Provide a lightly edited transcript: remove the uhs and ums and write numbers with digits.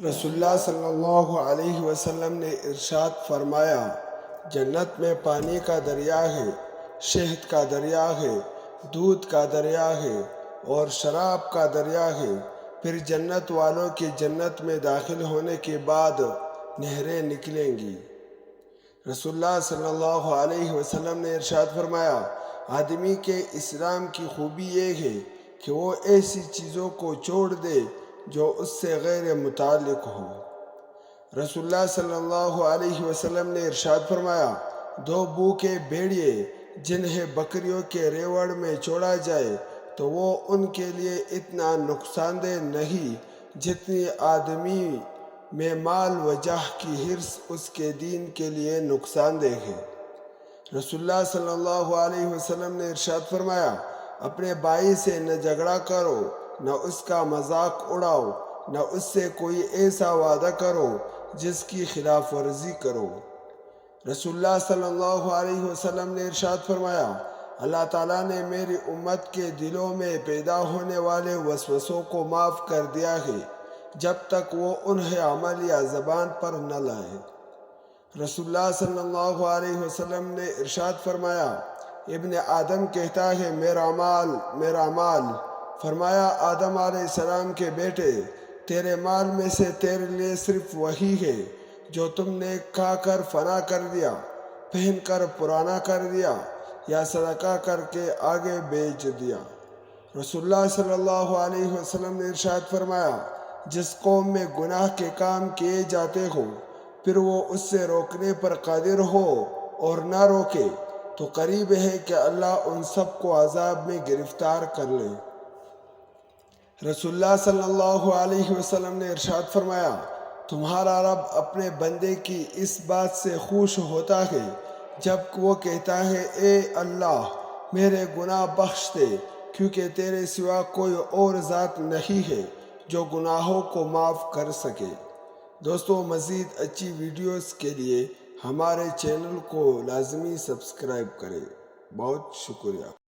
رسول اللہ صلی اللہ علیہ وسلم نے ارشاد فرمایا، جنت میں پانی کا دریا ہے، شہد کا دریا ہے، دودھ کا دریا ہے اور شراب کا دریا ہے۔ پھر جنت والوں کے جنت میں داخل ہونے کے بعد نہریں نکلیں گی۔ رسول اللہ صلی اللہ علیہ وسلم نے ارشاد فرمایا، آدمی کے اسلام کی خوبی یہ ہے کہ وہ ایسی چیزوں کو چھوڑ دے جو اس سے غیر متعلق ہو۔ رسول اللہ صلی اللہ علیہ وسلم نے ارشاد فرمایا، دو بھوکے بھیڑیے جنہیں بکریوں کے ریوڑ میں چھوڑا جائے تو وہ ان کے لیے اتنا نقصان دہ نہیں جتنی آدمی میں مال و جاہ کی حرص اس کے دین کے لیے نقصان دہ ہے۔ رسول اللہ صلی اللہ علیہ وسلم نے ارشاد فرمایا، اپنے بھائی سے نہ جھگڑا کرو، نہ اس کا مذاق اڑاؤ، نہ اس سے کوئی ایسا وعدہ کرو جس کی خلاف ورزی کرو۔ رسول اللہ صلی اللہ علیہ وسلم نے ارشاد فرمایا، اللہ تعالیٰ نے میری امت کے دلوں میں پیدا ہونے والے وسوسوں کو معاف کر دیا ہے جب تک وہ انہیں عمل یا زبان پر نہ لائے۔ رسول اللہ صلی اللہ علیہ وسلم نے ارشاد فرمایا، ابن آدم کہتا ہے میرا مال میرا مال۔ فرمایا، آدم علیہ السلام کے بیٹے، تیرے مال میں سے تیرے لیے صرف وہی ہے جو تم نے کھا کر فنا کر دیا، پہن کر پرانا کر دیا یا صدقہ کر کے آگے بیچ دیا۔ رسول اللہ صلی اللہ علیہ وسلم نے ارشاد فرمایا، جس قوم میں گناہ کے کام کیے جاتے ہو پھر وہ اس سے روکنے پر قادر ہو اور نہ روکے تو قریب ہے کہ اللہ ان سب کو عذاب میں گرفتار کر لے۔ رسول اللہ صلی اللہ علیہ وسلم نے ارشاد فرمایا، تمہارا رب اپنے بندے کی اس بات سے خوش ہوتا ہے جب وہ کہتا ہے، اے اللہ میرے گناہ بخش دے، کیونکہ تیرے سوا کوئی اور ذات نہیں ہے جو گناہوں کو معاف کر سکے۔ دوستو، مزید اچھی ویڈیوز کے لیے ہمارے چینل کو لازمی سبسکرائب کریں۔ بہت شکریہ۔